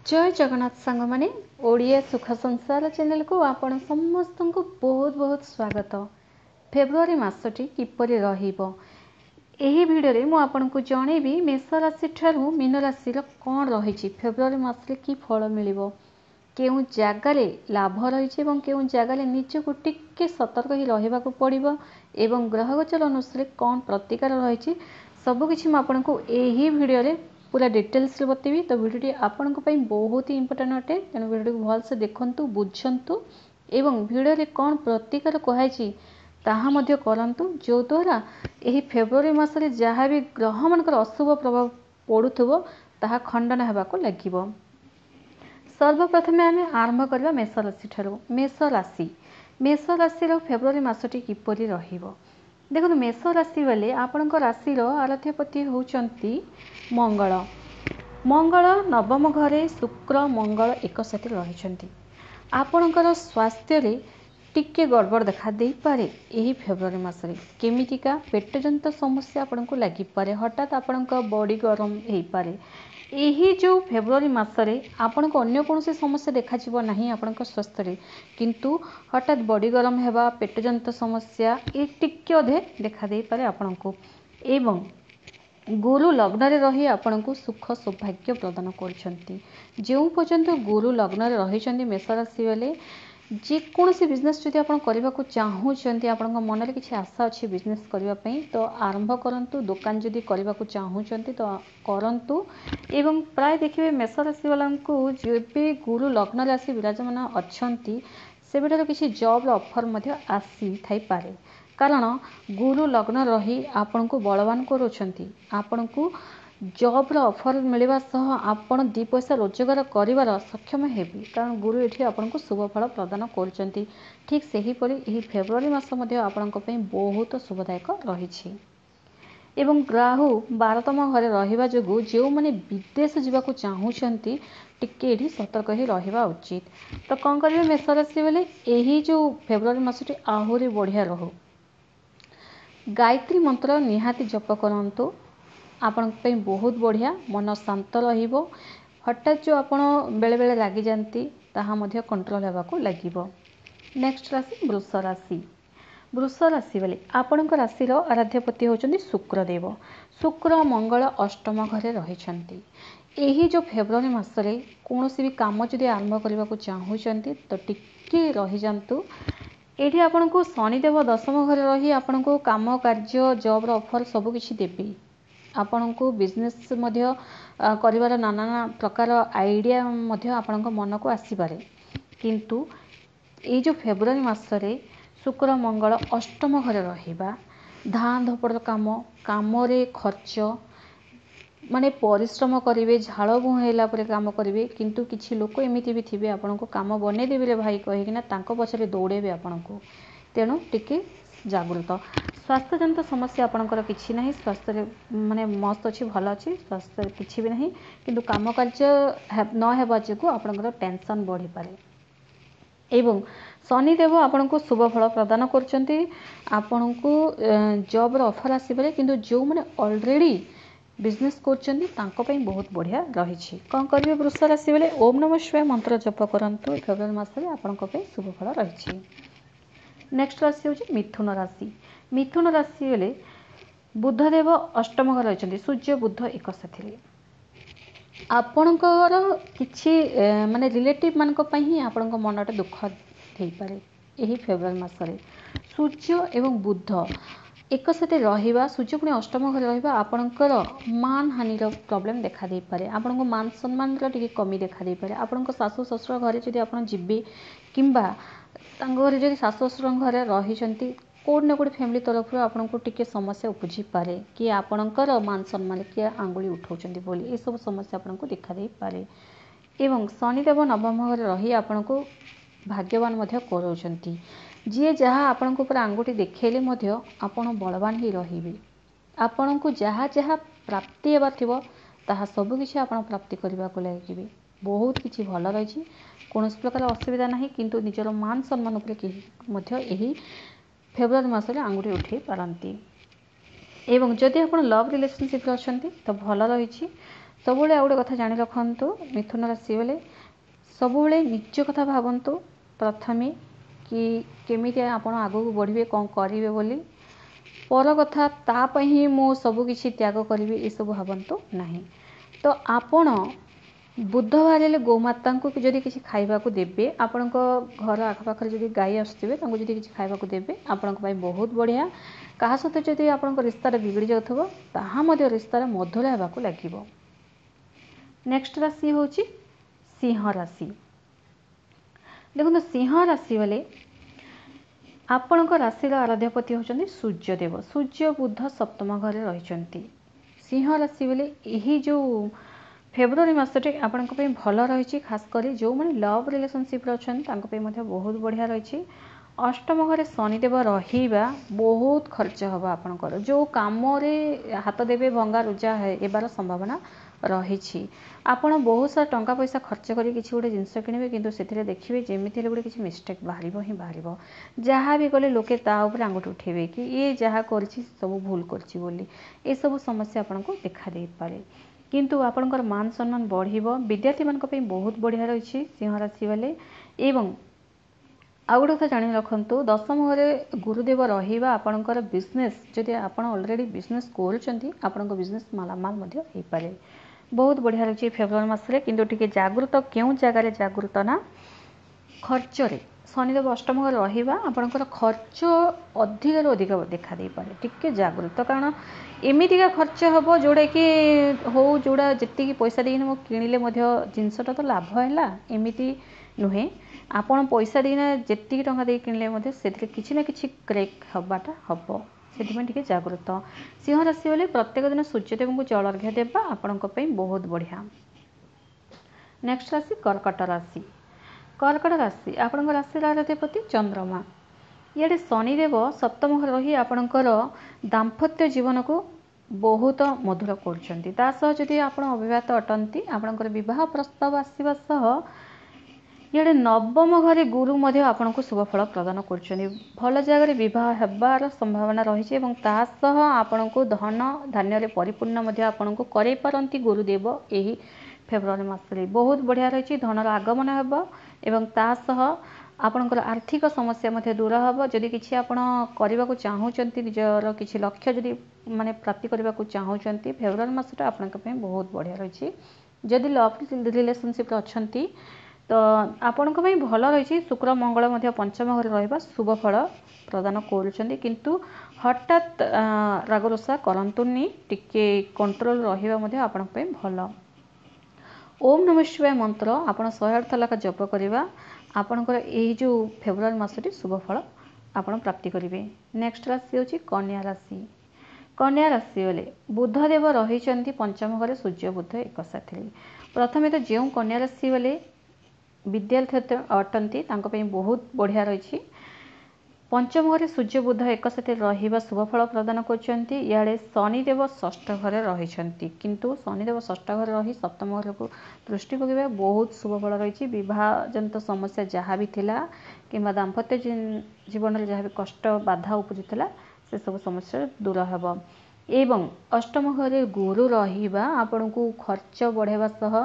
जय जगन्नाथ सांग माने ओडिया सुख संसार चैनल को आपण समस्त को बहुत बहुत स्वागत। फेब्रुआरी मासटी किपरि रहिबो एही भिडियो रे मु आपनको जणेबी मेष राशि ठारू मीन राशि रो कोन रहिछि फेब्रुआरी मास रे की फल मिलिबो केउ जागारे लाभ रहिछि एवं केउ जागारे निजको टिके सतर्क ही रहिबाकू पड़िबो एवं ग्रह गोचर अनुसार कोन प्रतिकार रहिछि सब किछि मु आपनको एही भिडियो रे पूरा डिटेल्स रे बतेबी। तो भिडियोटी आपनको पई बहुत ही इंपोर्टेंट अटे तेणु भिडियो को भल से देखंतु बुझंतु एवं भिडियो रे कोन प्रतिकार कहैछि ताहा मध्य करंतु जो द्वारा एही फेब्रुआरी मास रे जहाँ भी ग्रह मानकर अशुभ प्रभाव पड़ुथबो ताहा खंडन हेबाको लागिबो। सर्वप्रथमे आमे आरंभ करबा मेष राशि ठारू। मेष राशि रो फेब्रुआरी मासटी किपरि रहिबो देखो मेष राशि वाले आपण राशि आराध्यपति होउचंती मंगल। मंगल नवम घरे शुक्र मंगल एक साथी रहिचंती आपणकर स्वास्थ्य रे टिके गड़बड़ देखा दे पारे। यही फेब्रुआरी मासरे केमितिका पेट जंत समस्या आपनको लागि पारे हठात आपणक बॉडी गरम हेई पारे। यही जो फेब्रुआरी मासरे आपनको अन्य कोनोसी समस्या देखा जिवो नाही आपणक स्वास्थ्य रे किंतु हठात बॉडी गरम हेबा पेट जंत समस्या ए टिके अधे देखा दे पारे आपणको। एवं गुरु लग्न रे रही आपनको सुख सौभाग्य प्रदान करछंती जेउ पर्यंत गुरु लग्न रे रहिचंती मेष राशि वाले जे कोनोसी बिजनेस जदि आपण करबा को चाहूचंती आपन मन रे किछि आशा अछि बिजनेस करबा पई तो आरंभ करंतु। दुकान जदि करबा को चाहूचंती तो करंतु। एवं प्राय देखिबे मेष राशि वालान को जेबे गुरु लग्न रे आसी विराजमान अछंती से बेटर किछि जॉब रो ऑफर मध्ये आसी थाई पारे कारण गुरु लग्न रही आपन को बलवान करूछंती आपन को जॉब रो ऑफर मिलवा सह आपण दी पैसा रोजगार करिवार सक्षम हेबी कारण गुरु एठी आपन को शुभ फल प्रदान करछंती। ठीक सही परि एही फेब्रुआरी मास मध्ये आपन को पई बहुत शुभदायक रहिछि। एवं राहु 12तम घरे रहिबा जोगु जेउ माने विदेश जिबा को चाहूचंती टिके एठी सतर्क ही रहिबा उचित। तो कोन करिवे मेष राशि वाले एही जो फेब्रुआरी मासटी आहुरी बढ़िया रहू गायत्री मंत्र निहाती जप करंतु आपण पे बहुत बढ़िया मन शांत रहिबो। हठात जो आपण बेले बेले लागि जानती ताहा मध्य कंट्रोल हेबा को लागिबो। नेक्स्ट राशि वृष राशि वाले आपण राशि रो आराध्यपति होचंदी शुक्रदेव। शुक्र मंगल अष्टम घरे रहिचंती एही जो फेब्रुआरी मासरे कोनोसी भी काम जदि आरंभ करबा को चाहूचंती तो टिके रहि जानतु। एठी आपण को शनिदेव दशम घरे रही आपण को काम कार्य जॉब रो ऑफर सब किछि देबी आपण को बिजनेस मध्य करिवार नाना प्रकार आइडिया मध्य आपण को मन को आसी पारे किंतु ए जो फेब्रुआरी मासरे शुक्र मंगल अष्टम घरे रहिबा धान धपड़ काम रे खर्च माने परिश्रम करिवे झाड़ बुहेला परे काम करिवे किंतु किछि लोक एमिति भी थिबे आपण को काम बने देबे रे भाई कहिकिना तांको पछरे दौड़ेबे आपण को तेणु टिके जागृत। स्वास्थ्य जनित समस्या आपणकर किछि नाही स्वास्थ्य माने मस्त अछि भल अछि स्वास्थ्य किछि भी नाही किंतु काम कार्य न हेबा जोगु आपणकर टेंशन बढ़ी पारे। एवं शनिदेव आपण को शुभ फल प्रदान करछंती आपण को जॉब रो ऑफर आसी पारे किंतु जो माने ऑलरेडी बिजनेस करछंती तांको पई बहुत बढ़िया रहिछि। कोन करिवे वृष राशि वाले ओम नमः शिवाय मंत्र जप करंतु फेब्रुआरी मास रे आपणको पई शुभ फल रहिछि। नेक्स्ट राशि होछि मिथुन राशि वाले बुधदेव अष्टम घर रहिचंती सूर्य बुध एक साथी आपणकर किछि माने रिलेटिव मानक पई ही आपणको मनटा दुख देई पारे। एही फेब्रुआरी मास रे सूर्य एवं बुध एक साथे रहिबा सूर्य पुणी अष्टम घर रहिबा आपणकर मान हानि रो प्रॉब्लम देखा दे पारे आपणको मान सम्मान रो टिके कमी देखा दे पारे आपणको सासु ससुर घरे जदि आपण जिबे किंबा तांग घरे जदि सासु ससुर घरे रहिचंती कोड न कोड फैमिली तरफ आपको टिके समस्या उपजी पारे कि आपणकर मान सम्मान किए आंगुली उठाउचंती बोली ए सब समस्या आपको देखा दे पारे। एवं शनिदेव नवम घरे रही आपको भाग्यवान मध्य करौचंती जी जहाँ आपन ऊपर आंगुठी देखेले मध्य आपण बलवान ही रहिबे आपन को जहाँ जहाँ प्राप्ति हेबा थिबो ताहा सब किछि आपण प्राप्ति करबा को लागिबे बहुत किछि भल रहिछि कोनोसी प्रकार असुविधा नाही किंतु निजर मान सम्मान ऊपर मध्य एही फेब्रुआरी मासरे आंगुठी उठे पारंती। एवं जदि आपण लव रिलेशनशिप रे अछंती तो भल रहिछि सबुबले आ गोटे कथा जानी रखु मिथुन राशि वाले सबुबले निज कथा भावतु प्रथमे कि केमिति आपण आगू बढ़े कौन करेंगे बोली पर कथा ताप ही मु सबकि त्याग करी ये सब भावतु नहीं। तो आपण बुधवार हेले गोमाता को जदि किसी खाइबा को देबे आपण घर आखपाखर जदि गाई आसुवे जदि किसी खाइबा को देबे आपण बहुत बढ़िया। क्या सहित जदि आपण रिश्ता बिगड़ी जाउथबो ताहा मध्य रिश्ता मधुर होगाक लगे। नेक्स्ट राशि हूँ सिंह राशि। देखो सिंह राशि वाले आपण राशि आराध्यपति होचंदी सूर्यदेव। सूर्य बुध सप्तम घर रही सिंह राशि वाले यही जो फेब्रुआरी मसटे आपण भल रही। खास कर जो मैंने लव रिलेशनशिप अच्छा बहुत बढ़िया रही। अष्टम घरे शनिदेव रहिबा बहुत खर्च हवा आपणकर जो काम हाथ देवे भंगा रुजा हेबार संभावना रही। आपण बहुत सारा टंका पैसा खर्च करी किसी गोटे जिनस किणवे किंतु से देखिए जमीती गोटे किसी मिस्टेक बाहर ही बाहर जहाँ भी गले लोके ताऊपर आंगुठी उठेबे कि ये जहाँ कर सब भूल कर बोली ये सब समस्या आपको देखा दे पारे। किंतु आपणकर मान सम्मान बढ़िबो। विद्यार्थी मानक पे बहुत बढ़िया रही सिंह राशि वाले। एवं आउ गोटे कथा जानी रखु दशम घरे गुरुदेव रहिबा आपणकर बिजनेस जदि आपण ऑलरेडी बिजनेस करूछंती आपण बिजनेस मालामाल हो पारे। बहुत बढ़िया रही फेब्रुआरी मसरे किंतु टिके जागृत क्यों जगार जागृत ना खर्च रे शनिदेव अष्टम घर रहिबा आपणकर खर्च अधिक अधिक देखा दे पारे। टिके जागृत कारण एमितिका खर्च हम जोड़ा कि हो जोड़ा जी पैसा देना किणिले जिनसटा तो लाभ है एमती नुहे आपण पैसा देना जी टंका दे किणिले से किसी ना कि क्रेक हवाटा हम से जागृत। सिंह राशि वाले प्रत्येक दिन सूर्यदेव को जल अर्घ्य देवा आपण बहुत बढ़िया। नेक्स्ट राशि कर्कट राशि। कर्कट राशि आपण राशि आराध्यपति चंद्रमा। इे शनिदेव सप्तम घर रही आपणकर दाम्पत्य जीवन को बहुत मधुर करदी आप अविवाहित अटंती आपणकर बह प्रस्ताव आसवा सह इे नवम घरे गुरु आपन को शुभफल प्रदान कर भल जगह बह होबार संभावना रही। आपण को धन धान्य परिपूर्ण आपन को करे पारंती गुरुदेव यही फेब्रुआरी मसरे बहुत बढ़िया रही। धनर आगमन एवं तासह आपणकर आर्थिक समस्या दूर हम। जदि किसी आपण करने को चाहूँगी निजर किसी लक्ष्य जदि माने प्राप्ति करने को चाहूँगी फेब्रुआरी मसटा आपण बहुत बढ़िया रही। जदि लव रिलेशनशिप अच्छा तो आपण भल रही। शुक्र मंगल पंचम घर रहा शुभ फल प्रदान करुँच किंतु हठात रागरोषा करंतुनी टिके कंट्रोल रहा आपण भल। ओम नमः शिवाय मंत्र आपण 108 लाख जप करवा आपणकर यही जो फेब्रुआरी मसटी शुभ फल आपण प्राप्ति करेंगे। नेक्स्ट राशि होची कन्या राशि। कन्या राशि वाले बुधदेव रही पंचम घरे सूर्य बुध एक साथ। प्रथमे तो जो कन्या राशि वाले विद्यार्थी अटंती बहुत बढ़िया रही। पंचम घरे सूर्य बुध एक साथ रहा शुभफल प्रदान कर। शनिदेव षष्ठ घरे रही किंतु शनिदेव षष्ठ घर रही सप्तम घर को दृष्टि पकड़ा बहुत शुभफल रही। विवाहजनित समस्या जहाँ भी थिला किंबा दाम्पत्य जीवन में जहाँ भी कष्ट बाधा उपजुला से सब समस्या दूर हम। एवं अष्टम घरे गुरु रहिबा आपण को खर्च बढ़ावा सह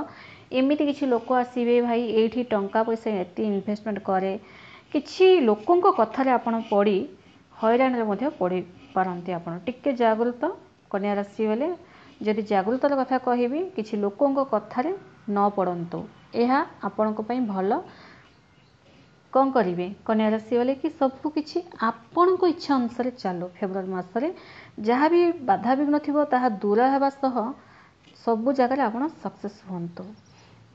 एमिति किछि लोक आसीबे भाई एठी टंका पैसा एति इन्वेस्टमेंट करे किछि लोकंक कथारे आपण पड़ी हैरान रे पड़ी पारंती। आपण टिके जागृत कन्या राशि वाले जदि जागृतर कथा कहबी किछि लोकंक कथारे न पड़ंतु यह आपण को पई भल। कौन करेंगे कन्या राशि वाले कि सबको किछि आपण को इच्छा अनुसार चलो फेब्रुआरी मसरे जहाँ भी बाधा विघ्न थी ताहा दूर होगा सह सबु जगह आप सक्सेस हूँ।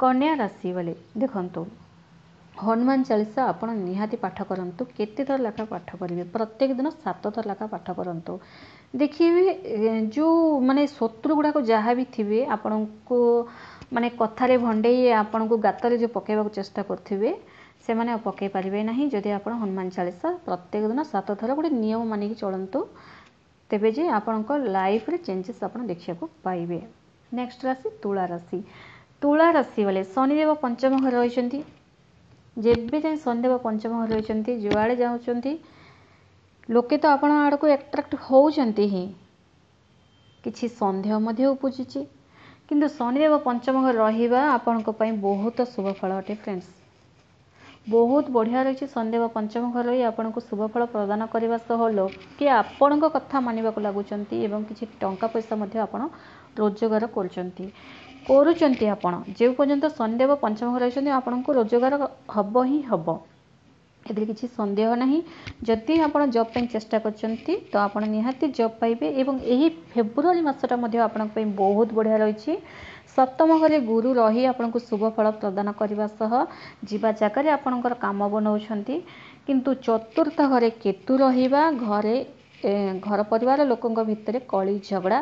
कन्या राशि वाले देखंतु हनुमान चालीसा आपण निहाती पाठ करंतु केते थर लेखा पाठ करेंगे प्रत्येक दिन 7 थर लेखा पाठ करंतु। देखिए जो माने शत्रु गुड़ाक जहाँ भी थे आपण को माने कथारे भंडे आपण को गाତରେ जो पकेबा चेष्टा करथिबे से माने पकई पारे ना जदि आप हनुमान चालीसा प्रत्येक दिन 7 थर गोटे नियम मानिक चलतु तेबे जे आपणक लाइफ रे चेंजेस आप देखा पाइबे। नेक्स्ट राशि तुला राशि। तुला राशि वाले शनिदेव पंचम घर रही जेबे जाए शनिदेव पंचम घर रही जुआड़े जाऊँच लोके तो आपण आड़ को एट्राक्ट होती ही किसी सन्देह उपजुची किंतु शनिदेव पंचम घर रहिबा आपणको पई बहुत शुभ फल अटे फ्रेंड्स। बहुत बढ़िया रही शनिदेव पंचम घर रही आपको शुभ फल प्रदान करने सह लोके आपण कथा मानवा लगुंट एवं किसी टंका पैसा आपण रोजगार करुँच आपण जो पर्यंत शनिदेव पंचम घर रही आपन को रोजगार हम ही हम ए किसी सन्देह नहीं। जदि आप जॉब पे चेष्टा करछंती तो आप निहाती जॉब पाइबे एवं यही फेब्रुआरी मासटा आपण बहुत बढ़िया रही। सप्तम घरे गुरु रही आपन को शुभ फल प्रदान करने सह जीवा जगह आपणकर काम बनाउछंती किंतु चतुर्थ घरे केतु रहिबा घरे घर परिवार लोकों भितर कली झगड़ा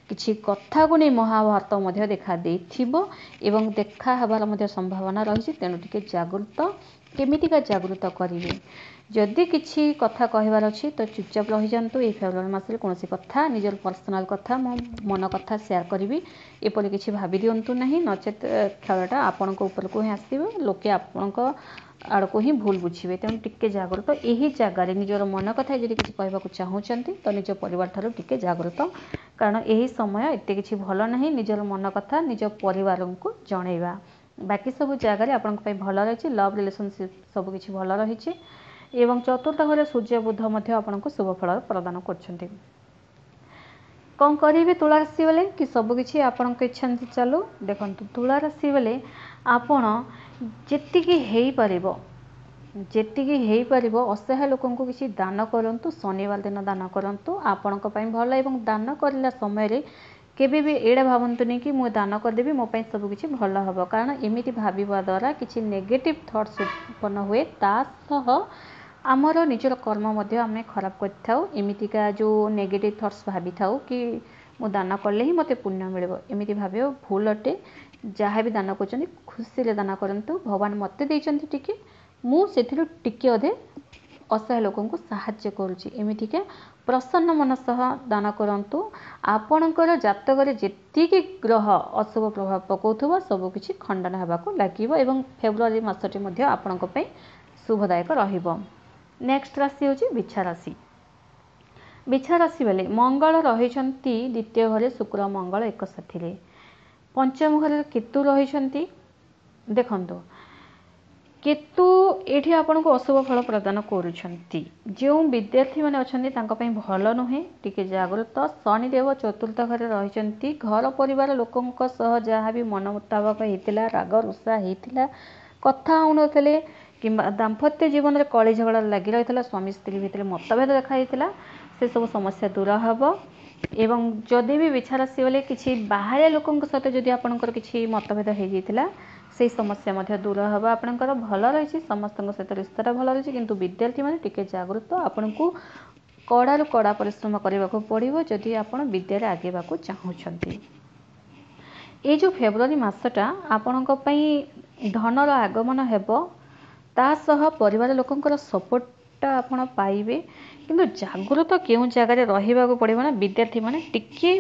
किछि कथा को नहीं महाभारत मध्य देखा देथिबो एवं देखा हबार संभावना रही। तेणु टिके जागृत केमितिका जागृत करेंगे जदि किसी कथा कहबार अच्छी तो चुपचाप रही जातु। ये फेब्रुआरी मासरे कौन कथा निजर पर्सनाल कथा मो मन कथा शेयर करी एपरि किसी भाभी दिंतु नहीं नचेत खेलटा आपण को ही आसो लोके आपण आड़ को ही भूल बुझे। तेणु टिके जागृत यही जगार निजर मन कथा जब किसी कहवाक चाहूँगी तो निज परिवार ठारू टिके जागृत कारण यही समय एत किसी भल नहीं निजर मन कथा निज परिवार को जनइबा बाकी सब जगह आपण भल रही लव रिलेशनशिप सबकि भल रही एवं चतुर्थ घरे सूर्य बुध आपण को शुभ फल प्रदान कर कौन करेंगे तुला राशि बेले कि सबकि आपण इच्छा चलू देखु तुला राशि बेले आपण जी पार असहाय लोक किसी दान करूँ शनिवार दिन दान करूँ आपण भल एवं दान करला समय केबे भी एड़ा भावतुनि कि मुझे दान करदेवी मो सबकि भल हम कारण एमती भाविबा द्वारा किसी नेगेटिव थॉट्स उत्पन्न हुए तासह आमर निजर कर्म आम खराब करमितिका जो नेगेटिव थॉट्स भावी थाउ कि मु दान कले ही मते पुण्य मिल एमती भाव भूल अटे। जहाँ भी दान कर खुशी दान करूँ भगवान मत देती मुझे टिके अधे असहाय लोक साहाय्य करुँची एमतीका प्रसन्न मन सह दान करूँ। आपणकर जातक जी ग्रह अशुभ प्रभाव पकाउथुबा सबकि खंडन होगाक लगे फेब्रुआरी मासटी आपण शुभदायक रहिबो। नेक्स्ट राशि हूँ बिछा राशि। बिछा राशि बेले मंगल रही द्वितीय घरे शुक्र मंगल एक साथी पंचम घर केतु रही देखु केतु ये आपन को अशुभ फल प्रदान करुँच जो विद्यार्थी मैंने अच्छा भल नुहे टिके जागृत। शनिदेव चतुर्थ घरे रही घर परिवार लोकों सह जहाँ भी मन मुताबक होता राग रुषा होता कथा होते कि दाम्पत्य जीवन में कली झगड़ा लगी रही स्वामी स्त्री भितर मतभेद देखाई से सब समस्या दूर हम एवं जदि भी बिछा राशि बेले किसी बाहर लोकों सहित जदि आपंकर किसी मतभेद हो जाता से समस्या दूर हम आपंकर भल रही समस्त सहित रिश्ता भल रही किंतु विद्यार्थी मैंने टिके जागृत आपन को कड़ा कड़ा परिश्रम करने को पड़ो जदि आप विद्यार आगेवा चाहूँगी। ये जो फेब्रुआरी मसटा आपण धनर आगमन हेब तासह परिवार लोकंकर सपोर्टटा आपण पाइबे किंतु जागृत क्यों जगार रहा पड़ो ना विद्यार्थी मैंने टिके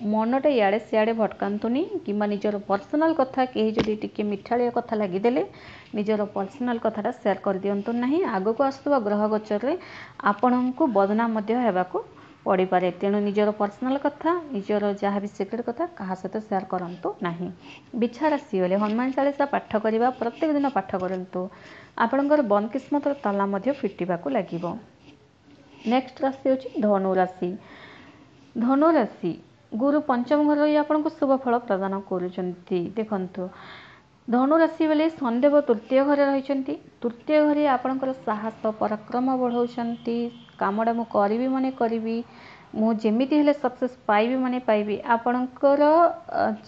मनटा इे सियाड़े भटकातुनि कि निजर पर्सनाल कथा कहीं जदि टिके मिठाड़िया कथा लगिदेले निजर पर्सनाल कथाटा शेयर कर दिंतु नहीं आग को आसुवा ग्रह गोचर में आपण को बदनाम होगाक पड़ पारे। तेणु निजर पर्सनाल कथा निजर जहाँ भी सिक्रेट कथा क्या सहित शेयर करूँ ना। बिछा राशि बेले हनुमान चालीसा पाठ करवा प्रत्येक दिन पाठ करूँ आपणकर बंद किस्मत ताला फिटिबाक लगे। नेक्स्ट राशि हूँ धनु राशि। धनु राशि गुरु पंचम घर आपन को शुभ फल प्रदान करुँच देखु धनु राशि बेले शनिदेव तृतीय घरे रही तृतीय घरे आपणकर साहस पराक्रम बढ़ाऊँच कामटा मु करी माने करी मुझेमिति हेले सक्सेस पाइबी माने पाइबी आपणकर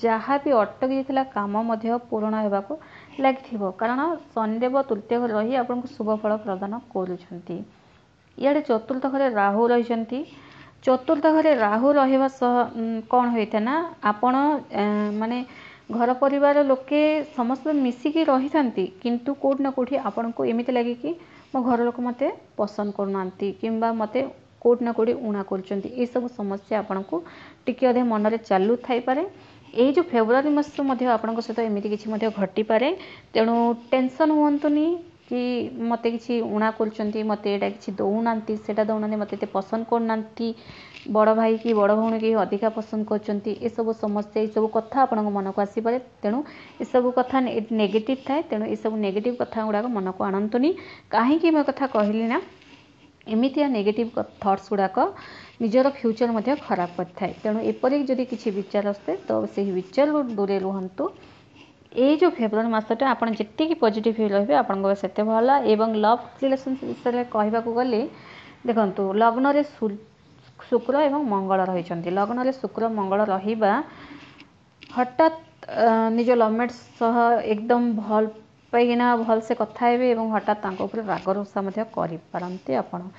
जहाँ भी अटक जाता काम पूर्ण होगाक लगी कारण शनिदेव तृतीय घर रही आपन को शुभ फल प्रदान करुँच। इे चतुर्थ घरे राहु रही चतुर्थ घरे राहु रहा सह कौन होता ना आपण माने घर परिवार लोके समस्त मिसिकी रही था किंतु कोट ना कोठी आपन को एमती लगे कि मो घर लोक मते पसंद करूना कि मते कोट ना कोठी उणा कर सब समस्या आपन को टिके अधे मन में चालू थाई पारे। यही जो फेब्रुआरी मास आपण सहित एमती किसी घटी पारे तेणु टेंशन हुंतुनी कि मते किसी उणा कर मत यहाँ कि दौना से दौना मत ये पसंद करना बड़ भाई कि बड़ भौणी कि अधिका पसंद कर समस्या ये सब कथा आपण मन को आसपे तेणु ये सब कथा नेगेटिव थाए तेणु ये सब नेगेटिव कथा गुड़ाक मन को आणतुनी कहीं मैं कथा कहली ना एमितिया नेगेटिव थट्स गुड़ाक निजर फ्यूचर मध्य खराब करता तेणु एपरी जदि किसी विचार आसते तो से विचार दूरे रुहतु ये जो फेब्रुआरी मासटा आपन जितकी पॉजिटिव फील रहे आपन से भल एवं लव रिलेशन विषय कहवा गले देखु लग्न रे शुक्र एवं मंगल रही लग्न रे शुक्र मंगल रहिबा हठात निज लवमेट सह एकदम भल पाइना भल से कथा हेबे एवं हठात तांको ऊपर राग रोषा करते आपण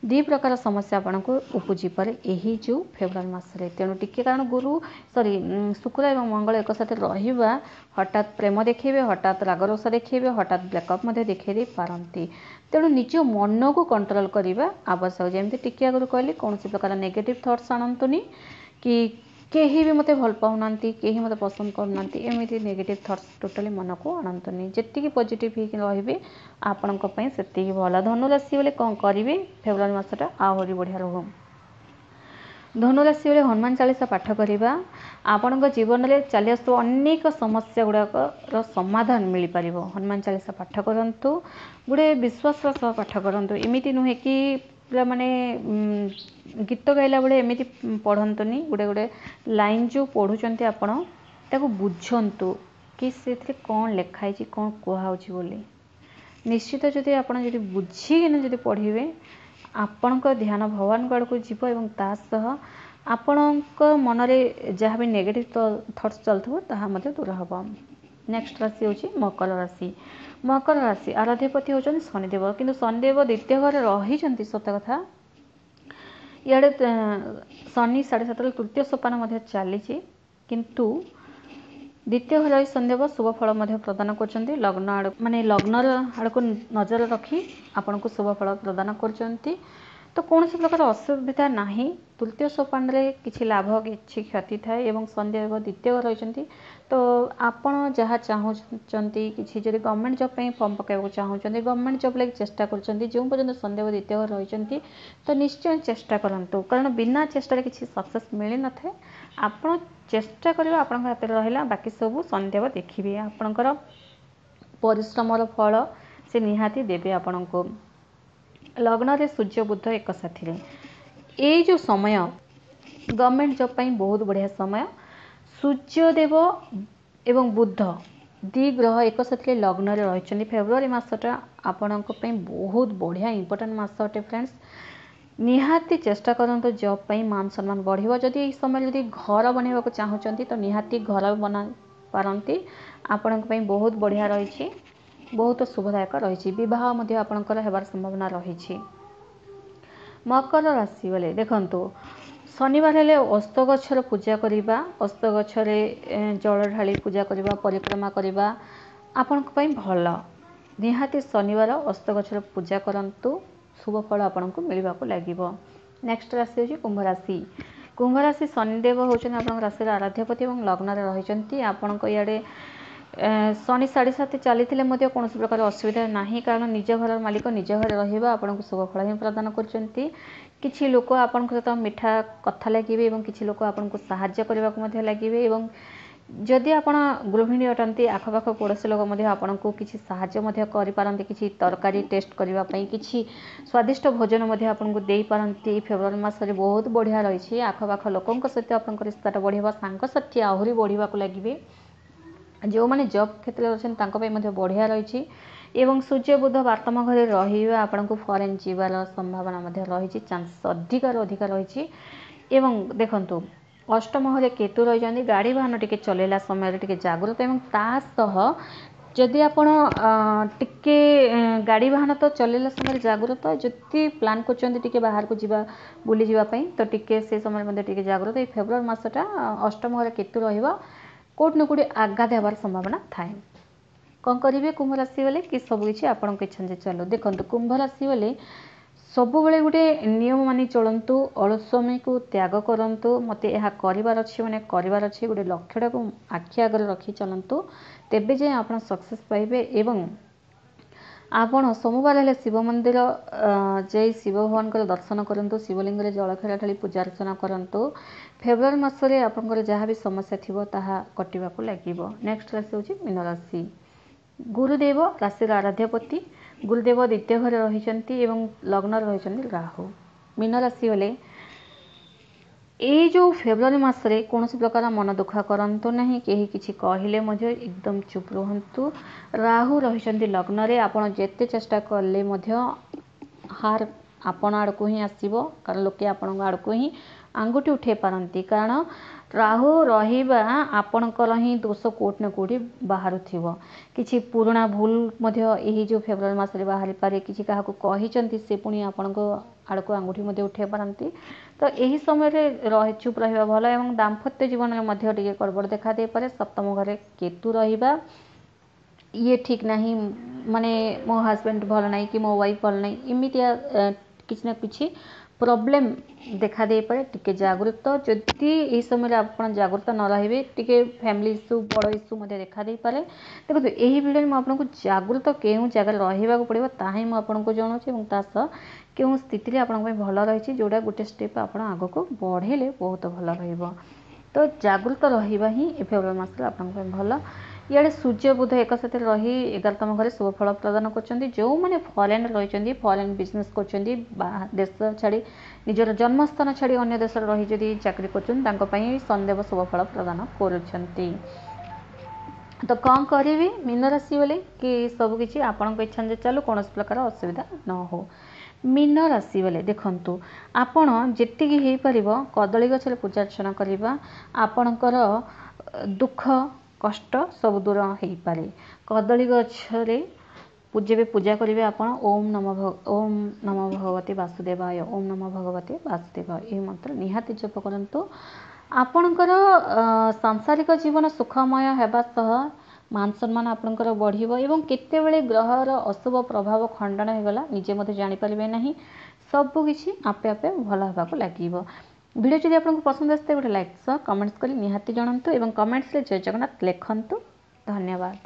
दी प्रकार समस्या आपन को उपजी पारे यही जो फेब्रुआरी मासरे तेणु टिके कारण गुरु सॉरी शुक्र एवं मंगल एक साथ रहिबा हठात प्रेम देखेबे हठात राग रोषा देखेबे हठात ब्रेकअप मध्य देखै दे पारंती तेणु निज मन को कंट्रोल करबा आवश्यक जेमती टिके आगु कहली कौन प्रकार नेगेटिव थॉट्स आनंतुनी कि केही भी मते भल पाउना केही मते पसंद करना एमती नेगेटिव थॉट्स टोटली मन को आनंतुनी जेतिकी पॉजिटिव ही रहिबे आपणक पई सेतिकी भल धनु राशि बोले कौन करिवे फेब्रुआरी मासटा आहरी बढ़िया रहू धनु राशि बोले हनुमान चालीसा पाठ करवा आपण जीवन में चली आसु अनेक समस्या गुड़ाक समाधान मिल पार हनुमान चालीसा पाठ करूँ गोटे विश्वास सह पाठ करूँ एमती नुहे कि पूरा माने गीत गाइला बेले एमती पढ़तुनि गोटे गोटे लाइन जो पढ़ुंट आपण ताको बुझंतु कि से कौन लिखाई कौन कहुच्छी बोली निश्चित जदि आपड़ जब बुझीकिना जब पढ़े आपण ध्यान भगवान आड़ को जीव एवं ता सह आपणक मन में जहाँ भी नेगेटिव थट्स चलुव ताहा दूर हम नेक्स्ट राशि हूँ मकर राशि मकर राशि आराध्यपति होती शनिदेव किंतु शनिदेव द्वितीय घर रही सत कथा इे शनि 7.5 तृतीय सोपान चली किंतु द्वितीय घर शनिदेव शुभ फल प्रदान कर लग्न आड़ माने लग्न आड़ को नजर रखी आपण को शुभ फल प्रदान कर तो कौन प्रकार असुविधा नहीं तृतीय सोपान रे किछि लाभ किछि क्षति थाए एवं शनिदेव द्वितीय रही तो आपण जहाँ चाहूँगी किसी जब गवर्नमेंट जॉब पे फॉर्म पकाइबा चाहूँगी गवर्नमेंट जॉब लगे चेष्टा कर जो पर्यटन शनिदेव द्वितीय रही तो निश्चय चेष्टा करूँ कारण बिना चेष्टा किसी सक्सेस मिल न था आपण चेष्टा करबा आपण हाथ में रहा बाकी सब शनिदेव देखिए आपणकर परिश्रमर फल से निहाती देवे आपण को लग्न रे सूर्य बुध एक साथी ये जो समय गवर्नमेंट जॉब पे बहुत बढ़िया समय सूर्यदेव एवं बुध दी ग्रह एक साथ लग्न रे रही फेब्रुआरी मासटा आपण बहुत बढ़िया इंपोर्टेंट मास अटे फ्रेंड्स निहाती चेष्टा करते जॉब पे मान सम्मान बढ़िया जदि ये समय जदि घर बनवा चाहूँगी तो निहाती घर बना पारती आपण बहुत बढ़िया रही बहुत शुभदायक रही बहुत आपणकर हेबार संभावना रही मकर राशि वाले देखंतु शनिवार हेले अस्त गछर पूजा करिबा अस्त गछरे जल ढाली पूजा करिबा परिक्रमा करिबा आपण भल निहाती शनिवार अस्त गछर पूजा करंतु शुभ फल आपण को मिलवा को लागिबो नेक्स्ट राशि होची कुंभ राशि शनिदेव होचन आपण राशि आराध्यपति और लग्न रे रहिचंती आपण इे शनि 7.5 चली कौन प्रकार असुविधा नहीं कारण निज घर मालिक निज घर रहा आपन को शुभ फल ही प्रदान कर लोक आपण सहित मिठा कथा लगे और किसी लोक आपन को साहाय्य करने को लगे जदि आप गृहिणी अटंती आखपाख पड़ोशी लोक आपन को किसी साहाय्य करपारती किसी तरकारी टेस्ट करने किसी स्वादिष्ट भोजन आपन को दे पारती फेब्रुआरी मासरे बहुत बढ़िया रही आखपाख लोकों सहित आप रिश्ताटा बढ़िया सांगसाथी आहरी बढ़िया को लगे जो मैंने जॉब क्षेत्र में अच्छे बढ़िया रही एवं सूर्य बुध बातम घर रहा आपण को फॉरेन जीवार संभावना रही चांस अधिकार रही एवं देखंतु अष्टम घरे केतु रही गाड़ी वाहन टिके चलेला समय टिके जागृत एवं तासह जदि आपण टिके गाड़ी वाहन तो चलेला समय जागृत जदि प्लान कर बाहर को जीवा बुली जीवाई तो टिके से समय टिके जागृत ये फेब्रुआरी मासटा अष्टम घरे केतु रहिबा कोट न कोट आघात होबार संभावना थाए कौन करेंगे कुंभ राशि वाले कि सबकि आपण इच्छा चलो देखो कुंभ राशि वाले सब बेले गोटे नियम मानि चलतु अलस्वामी को त्याग करूँ मत यह करार अच्छे मैंने करार अच्छे गोटे लक्ष्यटा को आखि आगे रखी चलतु तेबे जाए आप सक्सेस पाइबे एवं आपण सोमवार हेले शिव मंदिर जाई शिव भगवान दर्शन करंतु शिवलिंग रे जल खेला ढाली पूजा अर्चना करंतु फेब्रुआरी मासरे आपनकर जहाँ भी समस्या थिबो ताहा कटिबाकू लागिबो। नेक्स्ट राशि होची मीन राशि। गुरुदेव राशिर आराध्यपति गुरुदेव द्वितीय घर रही लग्न रही राहु। मीन राशि वाले ये जो फेब्रुआरी मासरे कौन प्रकार मन दुख करंतु नहीं, कहीं किसी कहले मध्य एकदम चुप रुहंतु। राहु रही लग्न रे आपण जेते चेष्टा कले मध्य हार आपण आड़ को ही आसीबो, कारण लोके आपण आड़ को ही आंगुठी उठे पारंती, कारण राहु रहिबा आपणकर ही दोष कोट न कोठी बाहर थिबो। किछि पुराना भूल मध्य यही जो फेब्रुआरी मासरे बाहरी पारे, किछि काहाको कहिचंती से पुणी आपणको आड़ को आंगुठी मध्य उठे पारंती। तो यही समय रे चुप रहिबा भल एवं दाम्पत्य जीवन में मध्य टिके गड़बड़ देखा दे पारे। सप्तम घरे केतु रहिबा ये ठीक नहीं, माने मो हस्बैंड भल नहीं कि मो वाइफ भल नहीं, इमितिया किछि ना किछि प्रॉब्लम देखा दे पारे। टिके जागृत जदि यही समय आपण जागृत न रहिबे टिके फैमिली इश्यू बड़ इश्यू मध्य देखा दे पारे। देखो यही वीडियो में आपको जागृत केउं जगह रहिबा पड़िबो ताही म आपको जणाउछि एवं तास केउं स्थिति रे आपन भल रही जोड़ा गोटे स्टेप आप आग को बढ़ेले बहुत भल रहिबो। तो जागृत रहिबा ही फेब्रुआरी मास आपन भल। इे सूर्य बुध एक साथ रही 11तम घरे शुभ फल प्रदान कर। जो मैंने फरेन रही फरेन बिजनेस कर देश छाड़ी निजर जन्मस्थान छाड़ी अन्य देश रही जदि चाकरी कर शनिदेव शुभ फल प्रदान कर। तो कौन करी मीन राशि वाले कि सबकि आपण इच्छा चलू कौन प्रकार असुविधा न हो। मीन राशि वाले देखंतु आपण जेतिकी हो पार कदली गछरे पूजा अर्चना करवा आपणकर दुख कष्ट सब दूर हो पारे। कदली गछरे पूजा करेंगे आप ओम नमो भगवते वासुदेवाय ओम नमो भगवते वासुदेवाय यह मंत्र निहाती जप करंतु। आपणकर सांसारिक जीवन सुखमय होगा सह मान सम्मान आपणकर बढ़िबो एवं केतेबेले ग्रहर अशुभ प्रभाव खंडन होगला निजे मते जानि परिबे नहीं, सब किछि आपे आपे भल होबाकू लागिबो। वीडियो जदि आपको पसंद आसते गोटे लाइक कमेंट्स करी निहाती जणांतु एवं कमेंट्स रे जय जगन्नाथ लिखंतु। धन्यवाद।